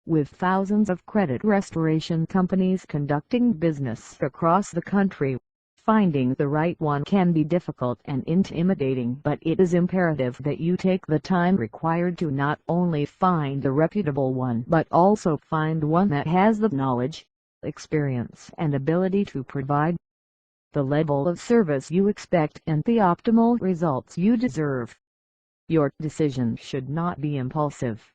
With thousands of credit restoration companies conducting business across the country, finding the right one can be difficult and intimidating, but it is imperative that you take the time required to not only find a reputable one but also find one that has the knowledge, experience and ability to provide the level of service you expect and the optimal results you deserve. Your decision should not be impulsive.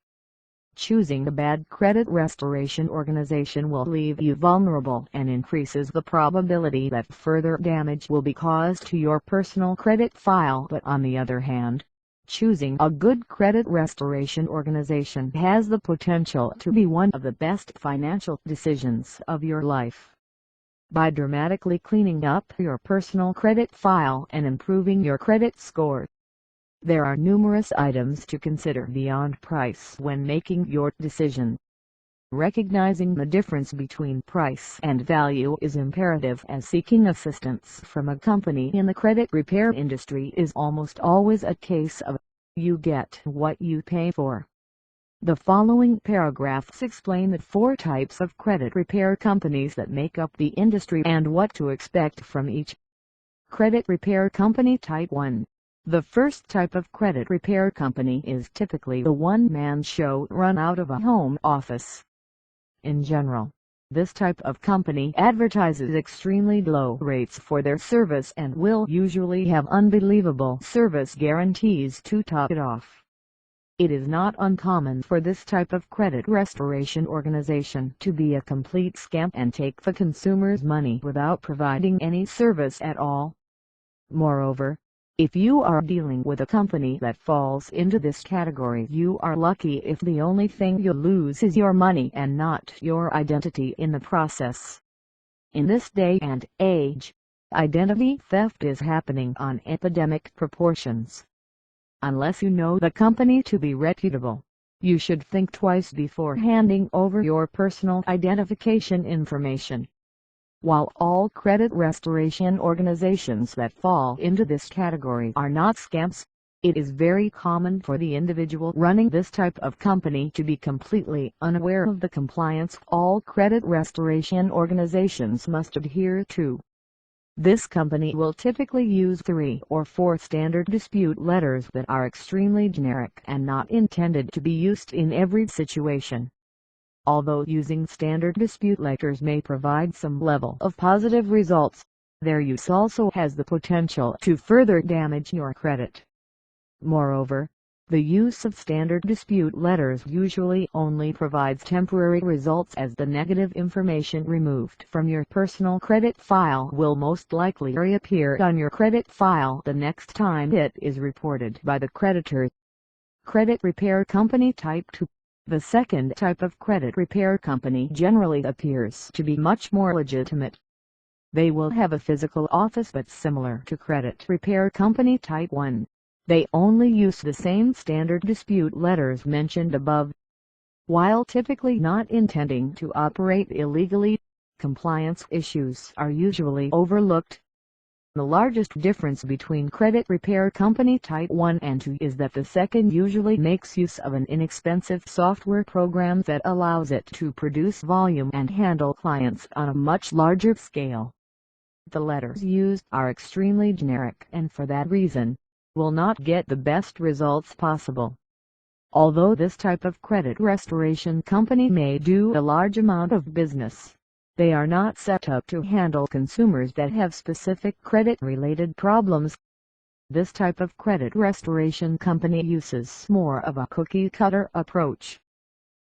Choosing a bad credit restoration organization will leave you vulnerable and increases the probability that further damage will be caused to your personal credit file. But on the other hand, choosing a good credit restoration organization has the potential to be one of the best financial decisions of your life. By dramatically cleaning up your personal credit file and improving your credit score, there are numerous items to consider beyond price when making your decision. Recognizing the difference between price and value is imperative, as seeking assistance from a company in the credit repair industry is almost always a case of, you get what you pay for. The following paragraphs explain the 4 types of credit repair companies that make up the industry and what to expect from each. Credit Repair Company Type 1. The first type of credit repair company is typically the one-man show run out of a home office. In general, this type of company advertises extremely low rates for their service and will usually have unbelievable service guarantees to top it off. It is not uncommon for this type of credit restoration organization to be a complete scam and take the consumer's money without providing any service at all. Moreover, if you are dealing with a company that falls into this category, you are lucky if the only thing you lose is your money and not your identity in the process. In this day and age, identity theft is happening on epidemic proportions. Unless you know the company to be reputable, you should think twice before handing over your personal identification information. While all credit restoration organizations that fall into this category are not scams, it is very common for the individual running this type of company to be completely unaware of the compliance all credit restoration organizations must adhere to. This company will typically use 3 or 4 standard dispute letters that are extremely generic and not intended to be used in every situation. Although using standard dispute letters may provide some level of positive results, their use also has the potential to further damage your credit. Moreover, the use of standard dispute letters usually only provides temporary results, as the negative information removed from your personal credit file will most likely reappear on your credit file the next time it is reported by the creditor. Credit Repair Company Type 2. The second type of credit repair company generally appears to be much more legitimate. They will have a physical office, but similar to Credit Repair Company Type 1, they only use the same standard dispute letters mentioned above. While typically not intending to operate illegally, compliance issues are usually overlooked. The largest difference between Credit Repair Company Type 1 and 2 is that the second usually makes use of an inexpensive software program that allows it to produce volume and handle clients on a much larger scale. The letters used are extremely generic and for that reason, will not get the best results possible. Although this type of credit restoration company may do a large amount of business, they are not set up to handle consumers that have specific credit-related problems. This type of credit restoration company uses more of a cookie-cutter approach.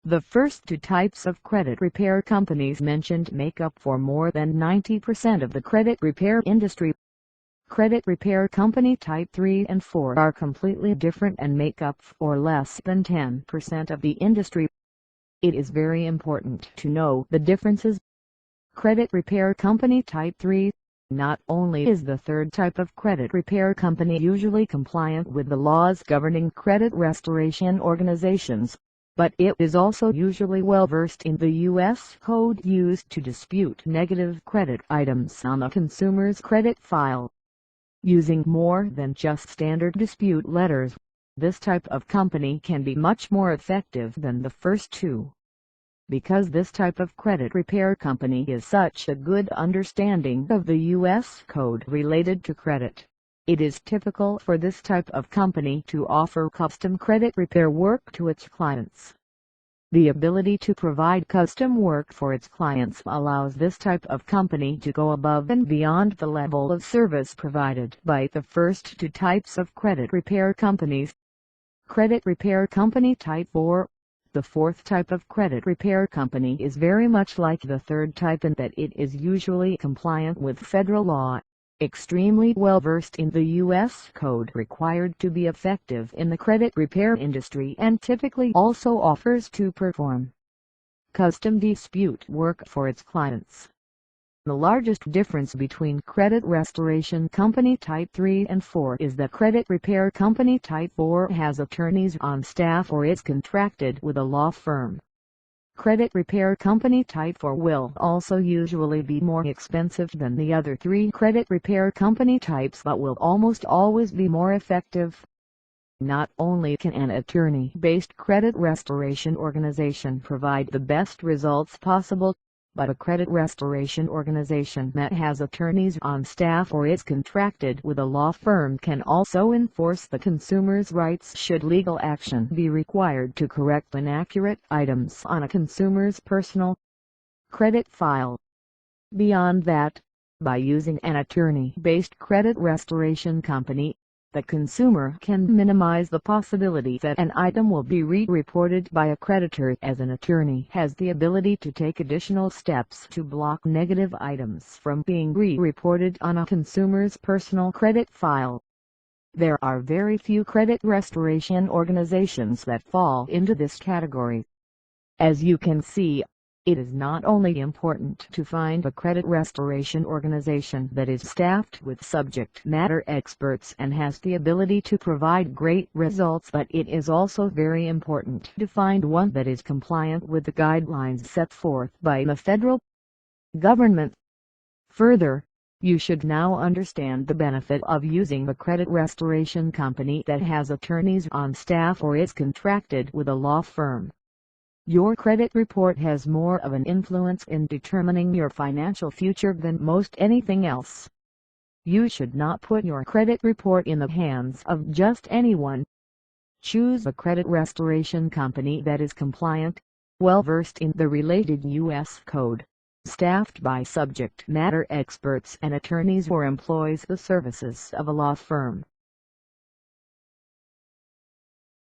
The first 2 types of credit repair companies mentioned make up for more than 90% of the credit repair industry. Credit Repair Company Type 3 and 4 are completely different and make up for less than 10% of the industry. It is very important to know the differences. Credit Repair Company Type 3. Not only is the third type of credit repair company usually compliant with the laws governing credit restoration organizations, but it is also usually well versed in the U.S. code used to dispute negative credit items on a consumer's credit file. Using more than just standard dispute letters, this type of company can be much more effective than the first 2. Because this type of credit repair company is such a good understanding of the U.S. code related to credit, it is typical for this type of company to offer custom credit repair work to its clients. The ability to provide custom work for its clients allows this type of company to go above and beyond the level of service provided by the first two types of credit repair companies. Credit Repair Company Type 4. The fourth type of credit repair company is very much like the third type in that it is usually compliant with federal law, extremely well versed in the U.S. code required to be effective in the credit repair industry, and typically also offers to perform custom dispute work for its clients. The largest difference between Credit Restoration Company Type 3 and 4 is that Credit Repair Company Type 4 has attorneys on staff or is contracted with a law firm. Credit Repair Company Type 4 will also usually be more expensive than the other three credit repair company types, but will almost always be more effective. Not only can an attorney-based credit restoration organization provide the best results possible, but a credit restoration organization that has attorneys on staff or is contracted with a law firm can also enforce the consumer's rights should legal action be required to correct inaccurate items on a consumer's personal credit file. Beyond that, by using an attorney-based credit restoration company, the consumer can minimize the possibility that an item will be re-reported by a creditor, as an attorney has the ability to take additional steps to block negative items from being re-reported on a consumer's personal credit file. There are very few credit restoration organizations that fall into this category. As you can see, it is not only important to find a credit restoration organization that is staffed with subject matter experts and has the ability to provide great results, but it is also very important to find one that is compliant with the guidelines set forth by the federal government. Further, you should now understand the benefit of using a credit restoration company that has attorneys on staff or is contracted with a law firm. Your credit report has more of an influence in determining your financial future than most anything else. You should not put your credit report in the hands of just anyone. Choose a credit restoration company that is compliant, well versed in the related U.S. code, staffed by subject matter experts and attorneys, or employs the services of a law firm.